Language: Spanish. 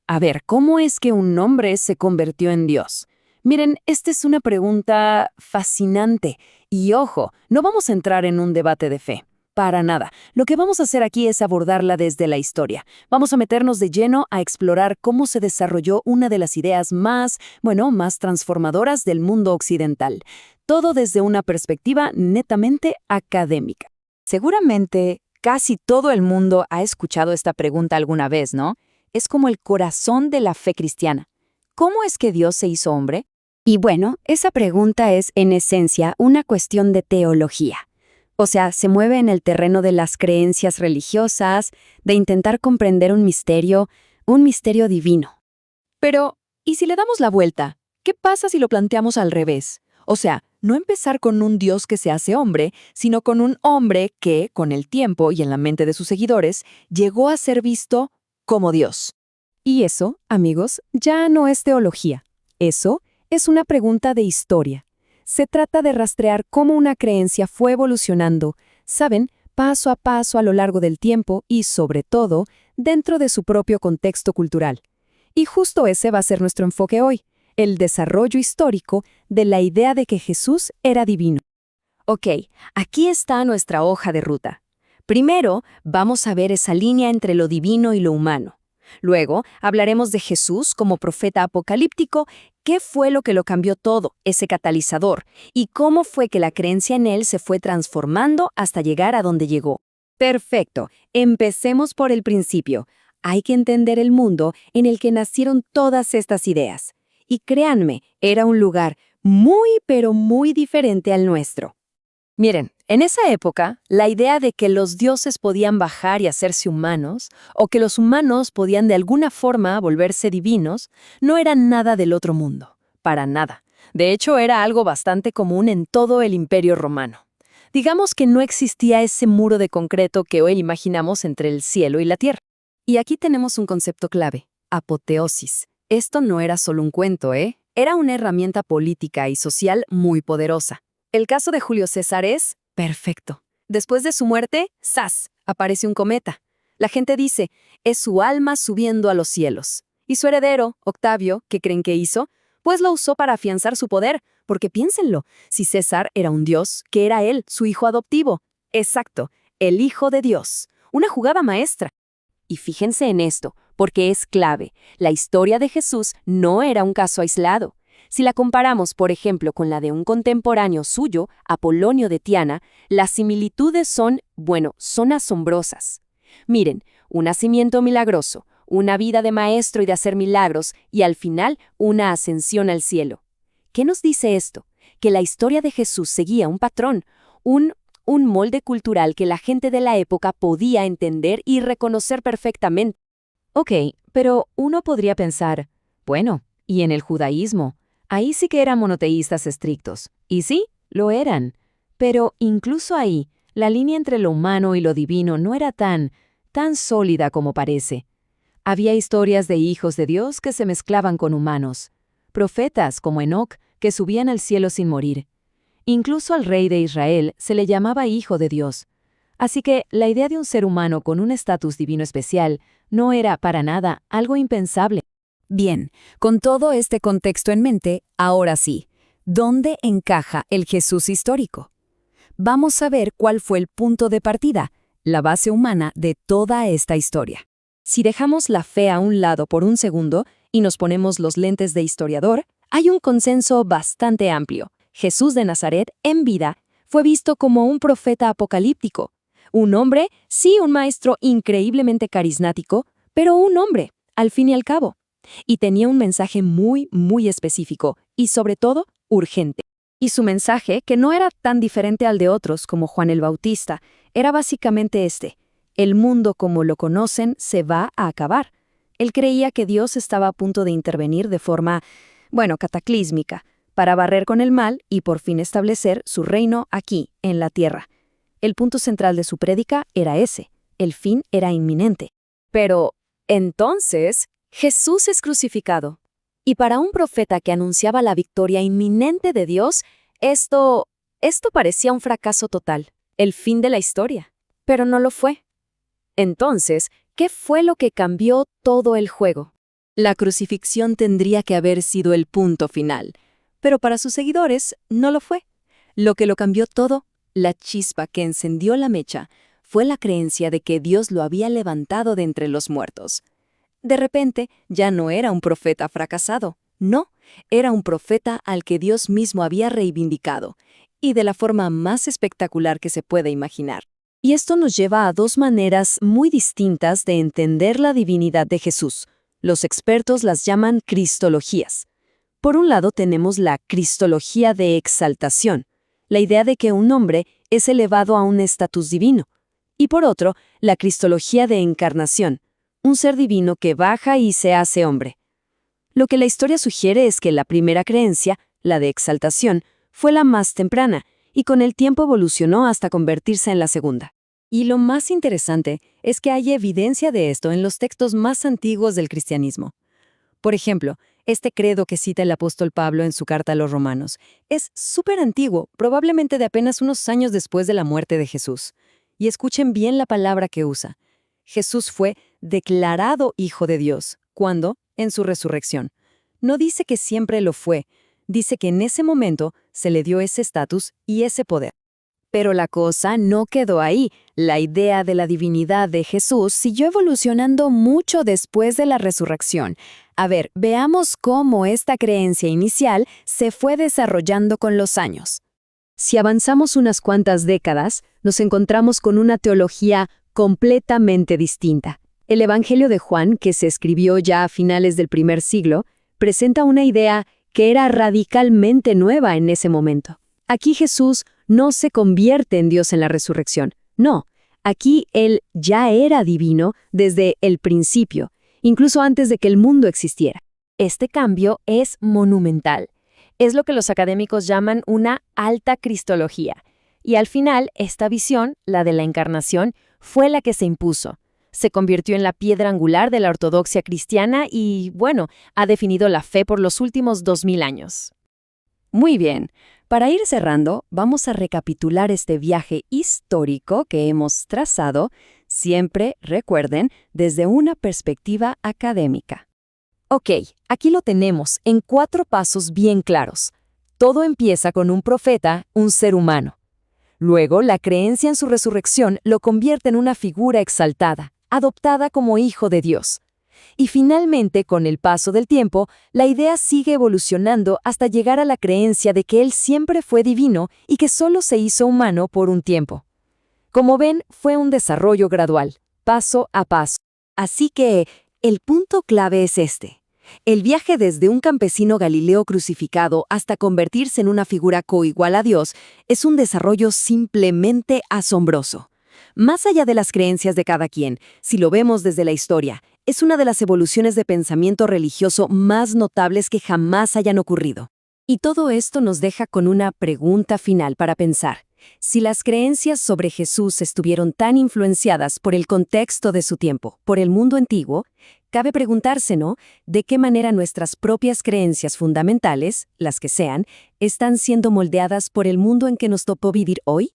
A ver, ¿cómo es que un hombre se convirtió en Dios? Miren, esta es una pregunta fascinante. Y ojo, no vamos a entrar en un debate de fe. Para nada. Lo que vamos a hacer aquí es abordarla desde la historia. Vamos a meternos de lleno a explorar cómo se desarrolló una de las ideas más transformadoras del mundo occidental. Todo desde una perspectiva netamente académica. Seguramente casi todo el mundo ha escuchado esta pregunta alguna vez, ¿no? Es como el corazón de la fe cristiana. ¿Cómo es que Dios se hizo hombre? Y bueno, esa pregunta es, en esencia, una cuestión de teología. O sea, se mueve en el terreno de las creencias religiosas, de intentar comprender un misterio divino. Pero, ¿y si le damos la vuelta? ¿Qué pasa si lo planteamos al revés? O sea, no empezar con un Dios que se hace hombre, sino con un hombre que, con el tiempo y en la mente de sus seguidores, llegó a ser visto como Dios. Y eso, amigos, ya no es teología. Eso es una pregunta de historia. Se trata de rastrear cómo una creencia fue evolucionando, ¿saben?, paso a paso a lo largo del tiempo y, sobre todo, dentro de su propio contexto cultural. Y justo ese va a ser nuestro enfoque hoy, el desarrollo histórico de la idea de que Jesús era divino. Ok, aquí está nuestra hoja de ruta. Primero, vamos a ver esa línea entre lo divino y lo humano. Luego, hablaremos de Jesús como profeta apocalíptico, qué fue lo que lo cambió todo, ese catalizador, y cómo fue que la creencia en él se fue transformando hasta llegar a donde llegó. Perfecto, empecemos por el principio. Hay que entender el mundo en el que nacieron todas estas ideas. Y créanme, era un lugar muy, pero muy diferente al nuestro. Miren, en esa época, la idea de que los dioses podían bajar y hacerse humanos, o que los humanos podían de alguna forma volverse divinos, no era nada del otro mundo, para nada. De hecho, era algo bastante común en todo el Imperio Romano. Digamos que no existía ese muro de concreto que hoy imaginamos entre el cielo y la tierra. Y aquí tenemos un concepto clave, apoteosis. Esto no era solo un cuento, ¿eh? Era una herramienta política y social muy poderosa. El caso de Julio César es perfecto. Después de su muerte, ¡zas!, aparece un cometa. La gente dice, es su alma subiendo a los cielos. Y su heredero, Octavio, ¿qué creen que hizo? Pues lo usó para afianzar su poder, porque piénsenlo, si César era un dios, ¿qué era él, su hijo adoptivo? Exacto, el hijo de Dios. Una jugada maestra. Y fíjense en esto, porque es clave. La historia de Jesús no era un caso aislado. Si la comparamos, por ejemplo, con la de un contemporáneo suyo, Apolonio de Tiana, las similitudes son asombrosas. Miren, un nacimiento milagroso, una vida de maestro y de hacer milagros, y al final, una ascensión al cielo. ¿Qué nos dice esto? Que la historia de Jesús seguía un patrón, un molde cultural que la gente de la época podía entender y reconocer perfectamente. Ok, pero uno podría pensar, bueno, ¿y en el judaísmo? Ahí sí que eran monoteístas estrictos. Y sí, lo eran. Pero incluso ahí, la línea entre lo humano y lo divino no era tan sólida como parece. Había historias de hijos de Dios que se mezclaban con humanos. Profetas como Enoc que subían al cielo sin morir. Incluso al rey de Israel se le llamaba hijo de Dios. Así que la idea de un ser humano con un estatus divino especial no era para nada algo impensable. Bien, con todo este contexto en mente, ahora sí, ¿dónde encaja el Jesús histórico? Vamos a ver cuál fue el punto de partida, la base humana de toda esta historia. Si dejamos la fe a un lado por un segundo y nos ponemos los lentes de historiador, hay un consenso bastante amplio. Jesús de Nazaret, en vida, fue visto como un profeta apocalíptico. Un hombre, sí, un maestro increíblemente carismático, pero un hombre, al fin y al cabo. Y tenía un mensaje muy, muy específico y, sobre todo, urgente. Y su mensaje, que no era tan diferente al de otros como Juan el Bautista, era básicamente este: el mundo como lo conocen se va a acabar. Él creía que Dios estaba a punto de intervenir de forma, cataclísmica, para barrer con el mal y por fin establecer su reino aquí, en la tierra. El punto central de su prédica era ese: el fin era inminente. Pero, entonces, Jesús es crucificado. Y para un profeta que anunciaba la victoria inminente de Dios, esto parecía un fracaso total, el fin de la historia. Pero no lo fue. Entonces, ¿qué fue lo que cambió todo el juego? La crucifixión tendría que haber sido el punto final, pero para sus seguidores no lo fue. Lo que lo cambió todo, la chispa que encendió la mecha, fue la creencia de que Dios lo había levantado de entre los muertos. De repente, ya no era un profeta fracasado, no, era un profeta al que Dios mismo había reivindicado, y de la forma más espectacular que se puede imaginar. Y esto nos lleva a dos maneras muy distintas de entender la divinidad de Jesús. Los expertos las llaman cristologías. Por un lado tenemos la cristología de exaltación, la idea de que un hombre es elevado a un estatus divino. Y por otro, la cristología de encarnación, un ser divino que baja y se hace hombre. Lo que la historia sugiere es que la primera creencia, la de exaltación, fue la más temprana, y con el tiempo evolucionó hasta convertirse en la segunda. Y lo más interesante es que hay evidencia de esto en los textos más antiguos del cristianismo. Por ejemplo, este credo que cita el apóstol Pablo en su carta a los Romanos es súper antiguo, probablemente de apenas unos años después de la muerte de Jesús. Y escuchen bien la palabra que usa. Jesús fue declarado Hijo de Dios. ¿Cuándo? En su resurrección. No dice que siempre lo fue, dice que en ese momento se le dio ese estatus y ese poder. Pero la cosa no quedó ahí. La idea de la divinidad de Jesús siguió evolucionando mucho después de la resurrección. A ver, veamos cómo esta creencia inicial se fue desarrollando con los años. Si avanzamos unas cuantas décadas, nos encontramos con una teología completamente distinta. El Evangelio de Juan, que se escribió ya a finales del primer siglo, presenta una idea que era radicalmente nueva en ese momento. Aquí Jesús no se convierte en Dios en la resurrección. No, aquí Él ya era divino desde el principio, incluso antes de que el mundo existiera. Este cambio es monumental. Es lo que los académicos llaman una alta cristología. Y al final, esta visión, la de la encarnación, fue la que se impuso. Se convirtió en la piedra angular de la ortodoxia cristiana y, bueno, ha definido la fe por los últimos 2000 años. Muy bien. Para ir cerrando, vamos a recapitular este viaje histórico que hemos trazado, siempre, recuerden, desde una perspectiva académica. Ok, aquí lo tenemos en 4 pasos bien claros. Todo empieza con un profeta, un ser humano. Luego, la creencia en su resurrección lo convierte en una figura exaltada, adoptada como hijo de Dios. Y finalmente, con el paso del tiempo, la idea sigue evolucionando hasta llegar a la creencia de que Él siempre fue divino y que solo se hizo humano por un tiempo. Como ven, fue un desarrollo gradual, paso a paso. Así que, el punto clave es este. El viaje desde un campesino galileo crucificado hasta convertirse en una figura coigual a Dios es un desarrollo simplemente asombroso. Más allá de las creencias de cada quien, si lo vemos desde la historia, es una de las evoluciones de pensamiento religioso más notables que jamás hayan ocurrido. Y todo esto nos deja con una pregunta final para pensar. Si las creencias sobre Jesús estuvieron tan influenciadas por el contexto de su tiempo, por el mundo antiguo, cabe preguntarse, ¿no?, de qué manera nuestras propias creencias fundamentales, las que sean, están siendo moldeadas por el mundo en que nos tocó vivir hoy.